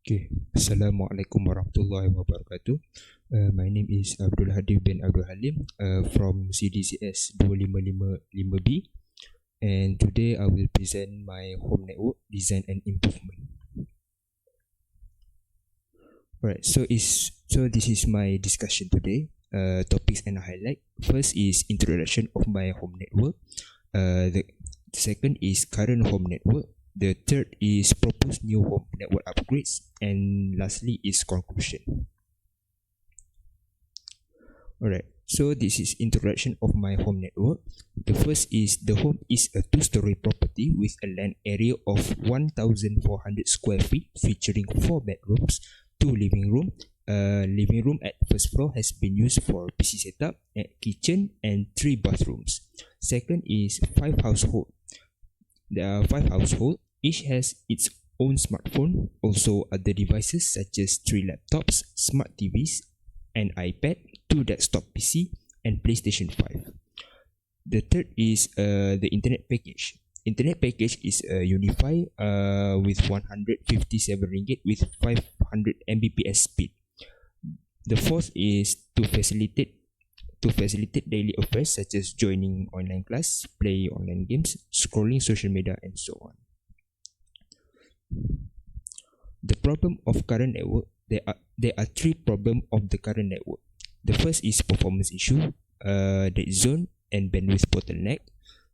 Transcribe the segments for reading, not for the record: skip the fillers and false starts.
Okay, Assalamualaikum warahmatullahi wabarakatuh. My name is ABDUL HADIF bin ABDUL HALIM from CDCS2555B, and today I will present my home network design and improvement. Alright, so this is my discussion today. Topics and highlight. First is introduction of my home network. The second is current home network. The third is proposed new home network upgrades, and lastly is conclusion. Alright, so this is introduction of my home network. The first is the home is a two-story property with a land area of 1,400 square feet, featuring 4 bedrooms, 2 living room. Living room at first floor has been used for PC setup, kitchen, and 3 bathrooms. Second is 5 household. There are 5 households. Each has its own smartphone, also other devices such as 3 laptops, smart TVs, an iPad, 2 desktop PC, and PlayStation 5. The third is the internet package. Internet package is Unify with 157 ringgit with 500 Mbps speed. The fourth is to facilitate daily affairs such as joining online class, play online games, scrolling social media, and so on. The problem of current network. There are 3 problems of the current network. The first is performance issue, dead zone, and bandwidth bottleneck.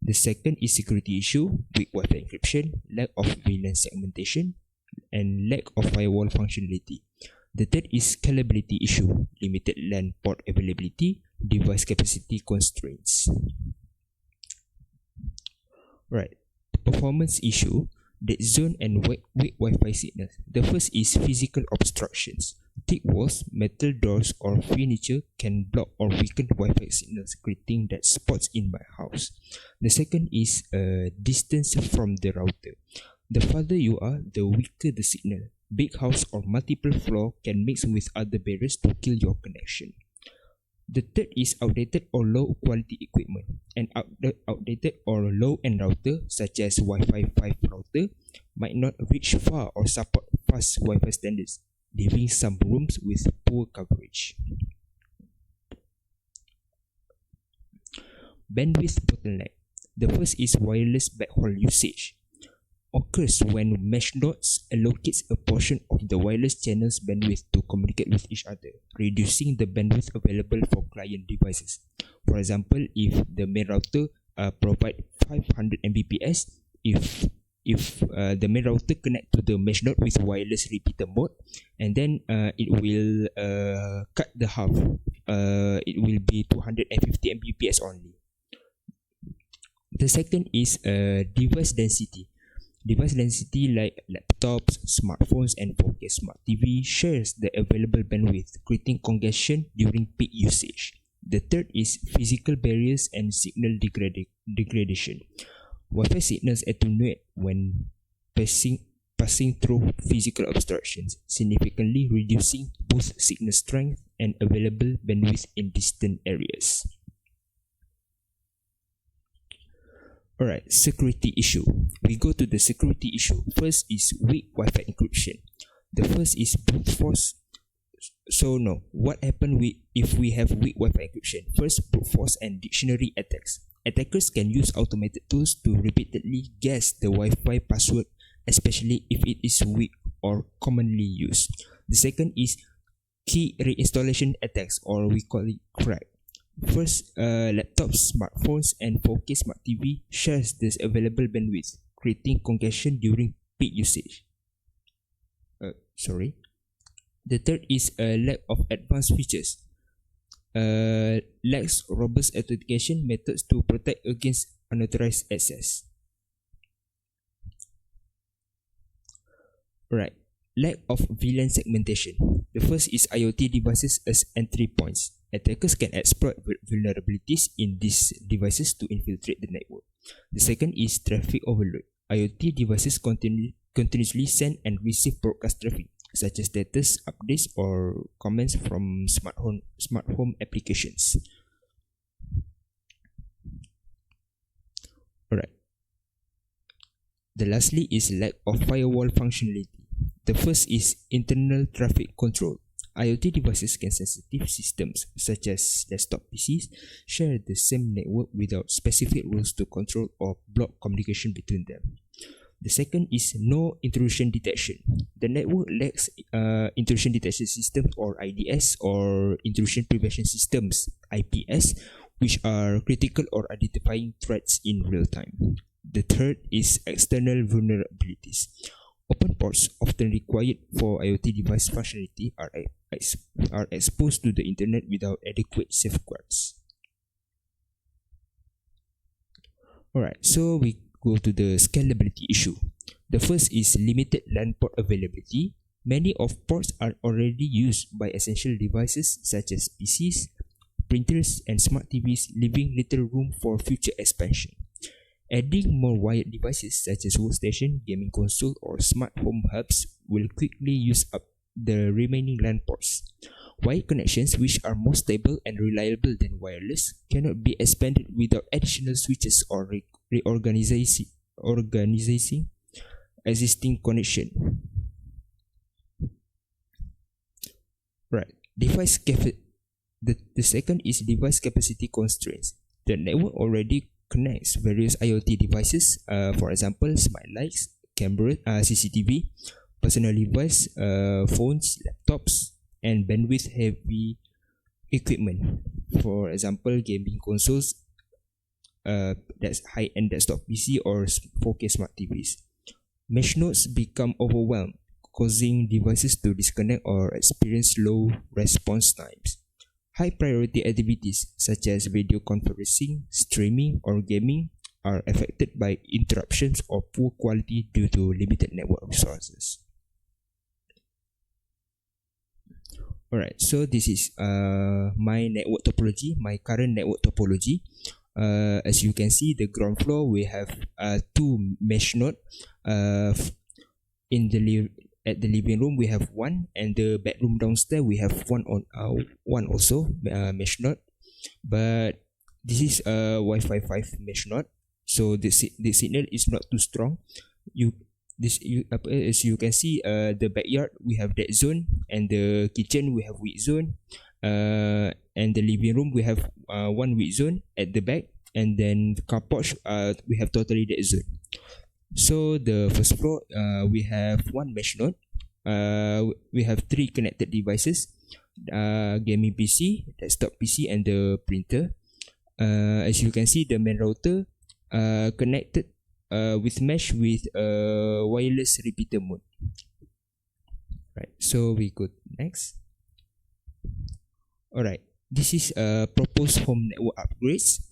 The second is security issue, weak Wi-Fi encryption, lack of VLAN segmentation, and lack of firewall functionality. The third is scalability issue, limited LAN port availability, device capacity constraints. Right, performance issue, dead zone, and weak Wi-Fi signals. The first is physical obstructions. Thick walls, metal doors, or furniture can block or weaken Wi-Fi signals, creating dead spots in my house. The second is distance from the router. The farther you are, the weaker the signal. Big house or multiple floor can mix with other barriers to kill your connection. The third is outdated or low quality equipment. An outdated or low-end router such as Wi-Fi 5 router might not reach far or support fast Wi-Fi standards, leaving some rooms with poor coverage. Bandwidth bottleneck. The first is wireless backhaul usage. Occurs when mesh nodes allocates a portion of the wireless channel's bandwidth to communicate with each other, reducing the bandwidth available for client devices. For example, if the main router provide 500 Mbps, if the main router connect to the mesh node with wireless repeater mode, and then it will cut the half. It will be 250 Mbps only. The second is device density. Device density like laptops, smartphones, and 4K smart TV shares the available bandwidth, creating congestion during peak usage. The third is physical barriers and signal degradation. Wi-Fi signals attenuate when passing through physical obstructions, significantly reducing both signal strength and available bandwidth in distant areas. Alright, security issue. We go to the security issue. First is weak Wi-Fi encryption. The first is brute force. So no, what happens if we have weak Wi-Fi encryption? First, brute force and dictionary attacks. Attackers can use automated tools to repeatedly guess the Wi-Fi password, especially if it is weak or commonly used. The second is key reinstallation attacks, or we call it crack. First, laptops, smartphones, and 4K smart TV shares this available bandwidth, creating congestion during peak usage. The third is a lack of advanced features. Lacks robust authentication methods to protect against unauthorized access. Right. Lack of VLAN segmentation. The first is IoT devices as entry points. Attackers can exploit vulnerabilities in these devices to infiltrate the network. The second is traffic overload. IoT devices continuously send and receive broadcast traffic, such as status updates or comments from smart home applications. Alright. The lastly is lack of firewall functionality. The first is internal traffic control. IoT devices can sensitive systems such as desktop PCs share the same network without specific rules to control or block communication between them. The second is no intrusion detection. The network lacks intrusion detection systems or IDS or intrusion prevention systems IPS, which are critical or identifying threats in real time. The third is external vulnerabilities. Open ports, often required for IoT device functionality, are exposed to the internet without adequate safeguards. Alright, so we go to the scalability issue. The first is limited LAN port availability. Many of ports are already used by essential devices such as PCs, printers, and smart TVs, leaving little room for future expansion. Adding more wired devices such as workstation, gaming console, or smart home hubs will quickly use up the remaining LAN ports. Wired connections, which are more stable and reliable than wireless, cannot be expanded without additional switches or reorganizing existing connection. Right. The second is device capacity constraints. The network already connects various IoT devices, for example, smart lights, camera, CCTV, personal device, phones, laptops, and bandwidth-heavy equipment. For example, gaming consoles, that's high-end desktop PC or 4K smart TVs. Mesh nodes become overwhelmed, causing devices to disconnect or experience slow response times. High priority activities such as video conferencing, streaming, or gaming are affected by interruptions or poor quality due to limited network resources. Alright, so this is my network topology, my current network topology. As you can see, the ground floor we have two mesh nodes. At the living room we have one, and the bedroom downstairs we have one also mesh node. But this is a Wi-Fi 5 mesh node, so the signal is not too strong. As you can see, the backyard we have dead zone, and the kitchen we have weak zone, and the living room we have one weak zone at the back, and then the car porch we have totally dead zone. So the first floor we have one mesh node. We have three connected devices: gaming PC, desktop PC, and the printer. As you can see, the main router connected with mesh with wireless repeater mode. Right, so we go next. Alright, this is proposed home network upgrades.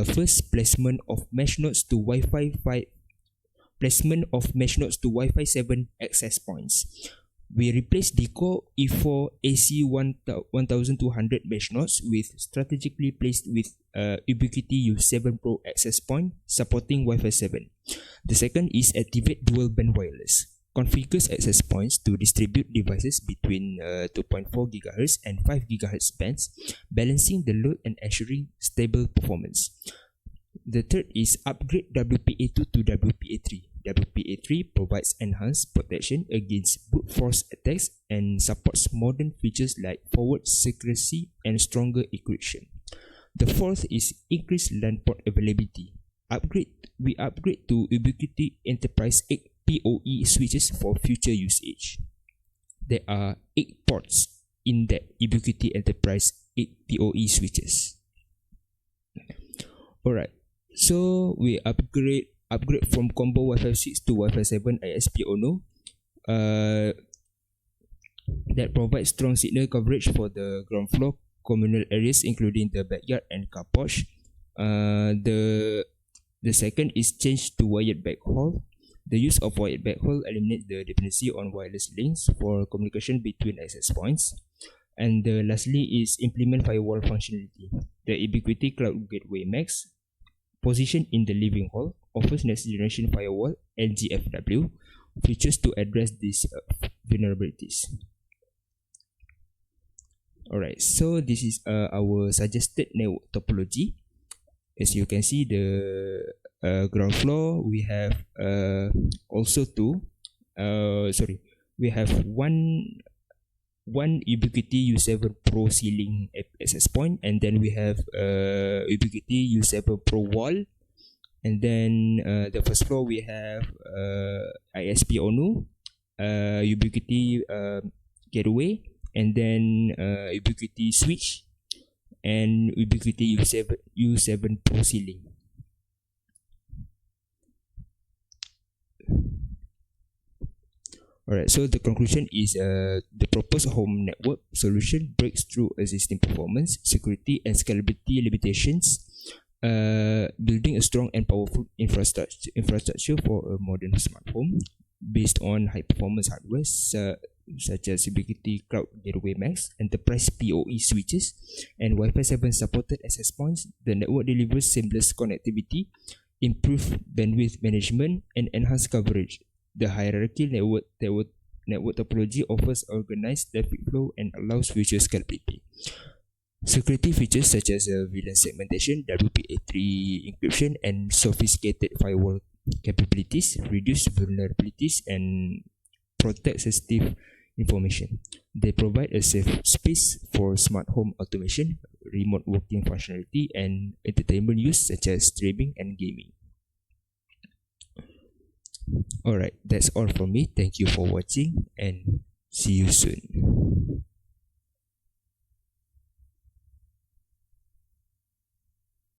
First, placement of mesh nodes to Wi-Fi 5. Placement of mesh nodes to Wi-Fi 7 access points. We replaced the core E4 AC 1200 mesh nodes with strategically placed with Ubiquiti U7 Pro access point supporting Wi-Fi 7. The second is activate dual band wireless. Configures access points to distribute devices between 2.4 GHz and 5 GHz bands, balancing the load and ensuring stable performance. The third is upgrade WPA2 to WPA3. WPA3 provides enhanced protection against brute force attacks and supports modern features like forward secrecy and stronger encryption. The fourth is increased LAN port availability. We upgrade to Ubiquiti Enterprise 8 PoE switches for future usage. There are 8 ports in the Ubiquiti Enterprise 8 PoE switches. Alright, so we upgrade from combo Wi-Fi 6 to Wi-Fi 7 ISP ONO. That provides strong signal coverage for the ground floor communal areas, including the backyard and car porch. The second is change to wired backhaul. The use of wired backhaul eliminates the dependency on wireless links for communication between access points. And lastly is implement firewall functionality. The Ubiquiti Cloud Gateway Max, positioned in the living hall, offers next generation firewall NGFW features to address these vulnerabilities. Alright, so this is our suggested network topology. As you can see, the ground floor we have also two. we have one Ubiquiti U7 Pro ceiling access point, and then we have Ubiquiti U7 Pro wall, and then the first floor we have ISP ONU, Ubiquiti gateway, and then Ubiquiti switch, and Ubiquiti U7 Pro ceiling. Alright, so the conclusion is the proposed home network solution breaks through existing performance, security, and scalability limitations, building a strong and powerful infrastructure for a modern smart home based on high performance hardware such as Ubiquiti Cloud Gateway Max, Enterprise PoE switches, and Wi-Fi 7 supported access points. The network delivers seamless connectivity, improved bandwidth management, and enhanced coverage. The hierarchical network topology offers organized traffic flow and allows future scalability. Security features such as VLAN segmentation, WPA3 encryption, and sophisticated firewall capabilities reduce vulnerabilities and protect sensitive information. They provide a safe space for smart home automation, remote working functionality, and entertainment use such as streaming and gaming. Alright, that's all from me. Thank you for watching and see you soon.